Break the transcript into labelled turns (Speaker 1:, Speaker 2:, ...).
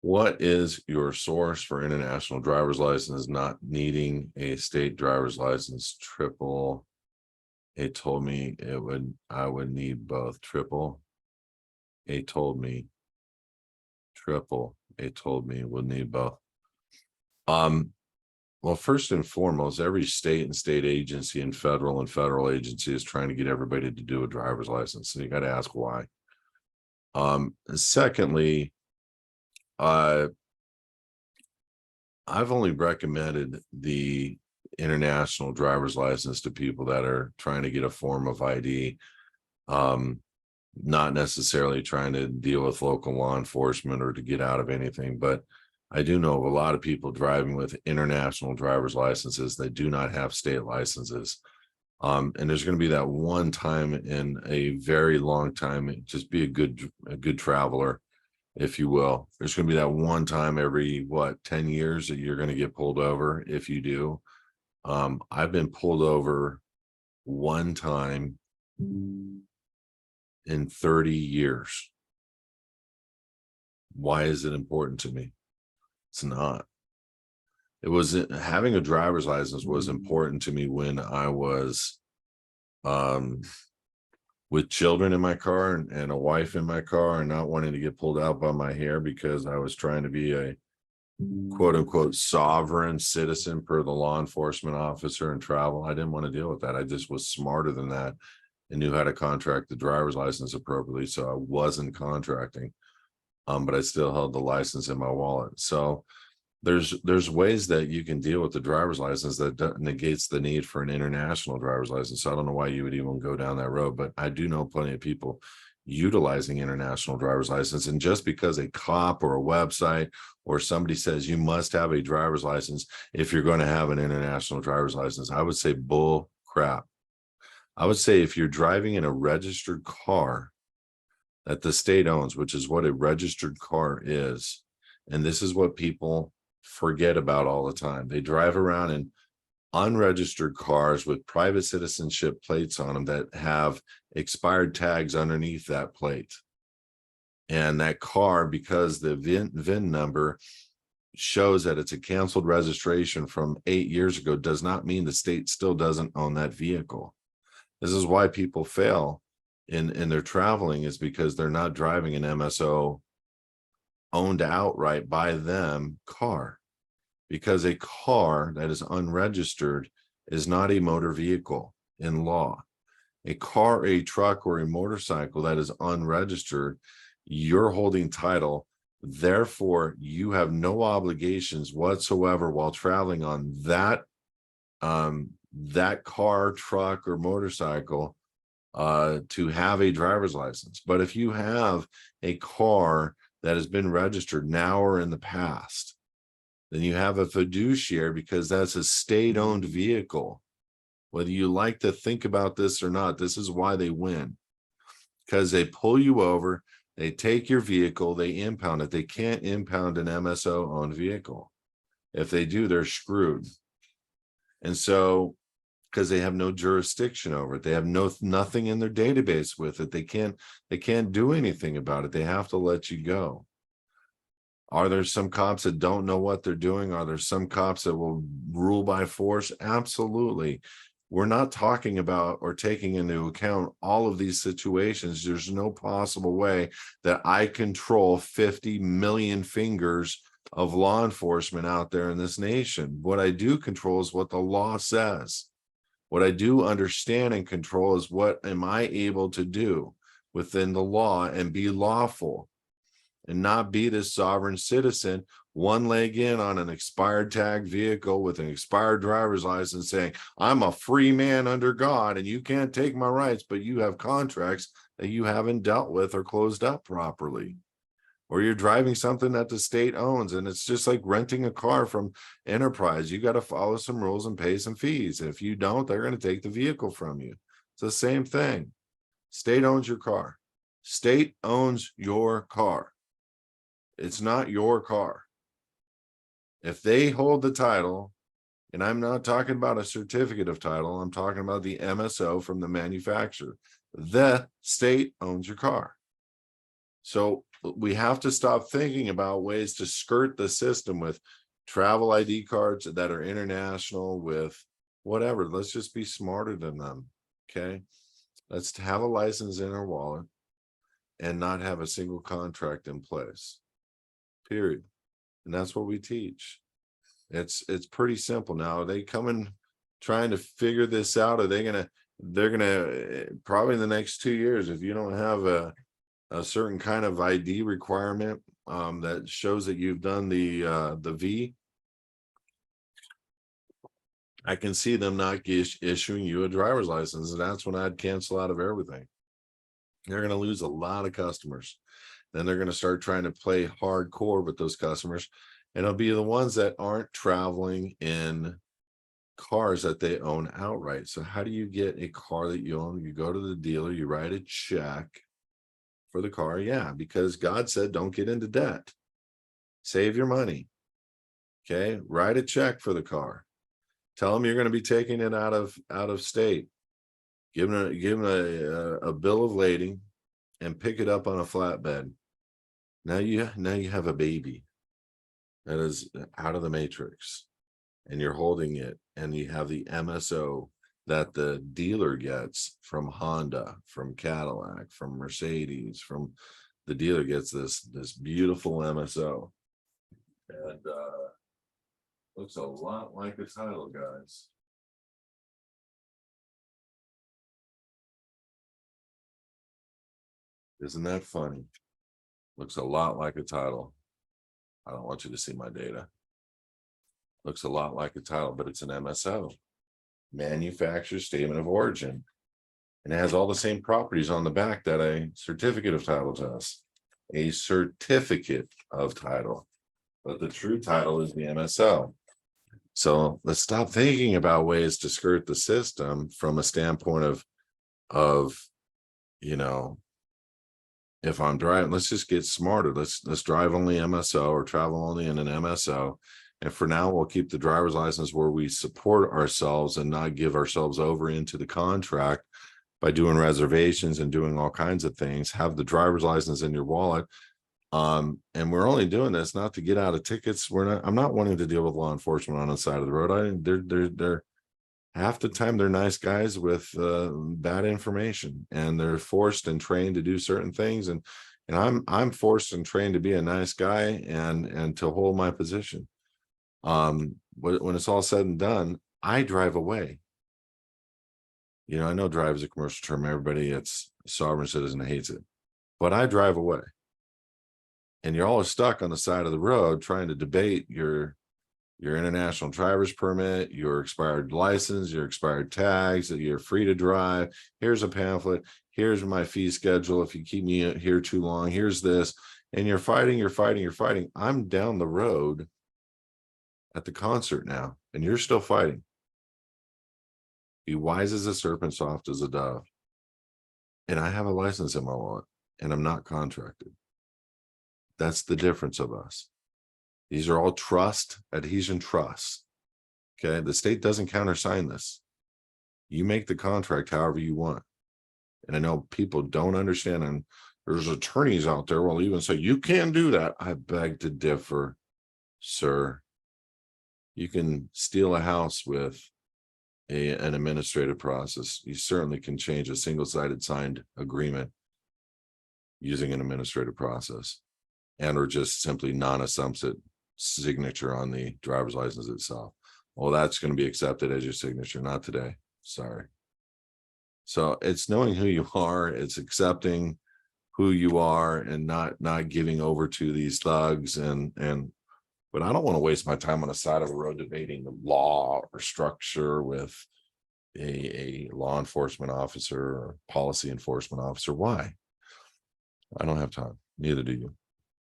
Speaker 1: What is your source for international driver's license not needing a state driver's license? Triple. It told me I would need both. Triple. It told me triple. It told me we'll need both. Um, well, first and foremost, every state and state agency and federal agency is trying to get everybody to do a driver's license. So you got to ask why. Secondly, uh I've only recommended the international driver's license to people that are trying to get a form of ID, um, not necessarily trying to deal with local law enforcement or to get out of anything. But I do know of a lot of people driving with international driver's licenses that do not have state licenses. And there's going to be that one time in a very long time. Just be a good traveler, if you will. There's going to be that one time every 10 years that you're going to get pulled over if you do. I've been pulled over one time in 30 years. Why is it important to me? It's not. It was having a driver's license was important to me when I was um with children in my car and a wife in my car and not wanting to get pulled out by my hair because I was trying to be a quote unquote sovereign citizen per the law enforcement officer and travel. I didn't want to deal with that. I just was smarter than that and knew how to contract the driver's license appropriately. So I wasn't contracting, but I still held the license in my wallet. So there's ways that you can deal with the driver's license that negates the need for an international driver's license. So I don't know why you would even go down that road, but I do know plenty of people utilizing international driver's license. And just because a cop or a website or somebody says you must have a driver's license if you're going to have an international driver's license, I would say bull crap. I would say if you're driving in a registered car that the state owns, which is what a registered car is, and this is what people forget about all the time. They drive around in unregistered cars with private citizenship plates on them that have expired tags underneath that plate. And that car, because the VIN number shows that it's a canceled registration from 8 years ago, does not mean the state still doesn't own that vehicle. This is why people fail in their traveling, is because they're not driving an MSO owned outright by them car, because a car that is unregistered is not a motor vehicle in law. A car, a truck, or a motorcycle that is unregistered, you're holding title. Therefore, you have no obligations whatsoever while traveling on that that car, truck, or motorcycle to have a driver's license. But if you have a car that has been registered now or in the past, then you have a fiduciary, because that's a state-owned vehicle. Whether you like to think about this or not, this is why they win. Because they pull you over, they take your vehicle, they impound it. They can't impound an MSO-owned vehicle. If they do, they're screwed. And so, because they have no jurisdiction over it, they have nothing in their database with it. They can't do anything about it. They have to let you go. Are there some cops that don't know what they're doing? Are there some cops that will rule by force? Absolutely. We're not talking about or taking into account all of these situations. There's no possible way that I control 50 million fingers of law enforcement out there in this nation. What I do control is what the law says. What I do understand and control is what am I able to do within the law and be lawful, and not be this sovereign citizen, one leg in on an expired tag vehicle with an expired driver's license saying, I'm a free man under God and you can't take my rights, but you have contracts that you haven't dealt with or closed up properly. Or you're driving something that the state owns, and it's just like renting a car from Enterprise. You got to follow some rules and pay some fees. If you don't, they're going to take the vehicle from you. It's the same thing. State owns your car. State owns your car. It's not your car. If they hold the title, and I'm not talking about a certificate of title, I'm talking about the MSO from the manufacturer. The state owns your car. So we have to stop thinking about ways to skirt the system with travel ID cards that are international, with whatever. Let's just be smarter than them. Okay. Let's have a license in our wallet and not have a single contract in place. Period. And that's what we teach. It's pretty simple. Now, are they coming trying to figure this out? Are they they're gonna probably in the next 2 years, if you don't have a certain kind of ID requirement that shows that you've done the V, I can see them not issuing you a driver's license, and that's when I'd cancel out of everything. They're going to lose a lot of customers. Then they're going to start trying to play hardcore with those customers, and it'll be the ones that aren't traveling in cars that they own outright. So how do you get a car that you own? You go to the dealer, you write a check for the car. Yeah, because God said don't get into debt. Save your money. Okay, write a check for the car. Tell them you're going to be taking it out of state. Give them a bill of lading and pick it up on a flatbed. Now you have a baby that is out of the matrix, and you're holding it, and you have the MSO that the dealer gets from Honda, from Cadillac, from Mercedes, from the dealer gets this beautiful MSO. And looks a lot like a title, guys. Isn't that funny? Looks a lot like a title. I don't want you to see my data. Looks a lot like a title, but it's an MSO, manufacturer statement of origin. And it has all the same properties on the back that a certificate of title does. A certificate of title, but the true title is the MSO. So let's stop thinking about ways to skirt the system from a standpoint of if I'm driving, let's just get smarter. Let's drive only MSO or travel only in an MSO. And for now, we'll keep the driver's license where we support ourselves and not give ourselves over into the contract by doing reservations and doing all kinds of things. Have the driver's license in your wallet. And we're only doing this not to get out of tickets. I'm not wanting to deal with law enforcement on the side of the road. They're half the time they're nice guys with bad information, and they're forced and trained to do certain things. And I'm forced and trained to be a nice guy and to hold my position. When it's all said and done, I drive away. I know drive is a commercial term. Everybody that's a sovereign citizen hates it, but I drive away. And you're always stuck on the side of the road trying to debate your international driver's permit, your expired license, your expired tags, that you're free to drive. Here's a pamphlet. Here's my fee schedule. If you keep me here too long, here's this. And you're fighting. I'm down the road at the concert now, and you're still fighting. Be wise as a serpent, soft as a dove. And I have a license in my wallet, and I'm not contracted. That's the difference of us. These are all adhesion trusts. Okay. The state doesn't countersign this. You make the contract however you want. And I know people don't understand, and there's attorneys out there will even say, you can't do that. I beg to differ, sir. You can steal a house with an administrative process. You certainly can change a single-sided signed agreement using an administrative process, and or just simply non-assumptive signature on the driver's license itself. Well, that's going to be accepted as your signature. Not today. Sorry. So it's knowing who you are. It's accepting who you are and not giving over to these thugs. But I don't want to waste my time on the side of the road debating the law or structure with a law enforcement officer or policy enforcement officer. Why? I don't have time. Neither do you.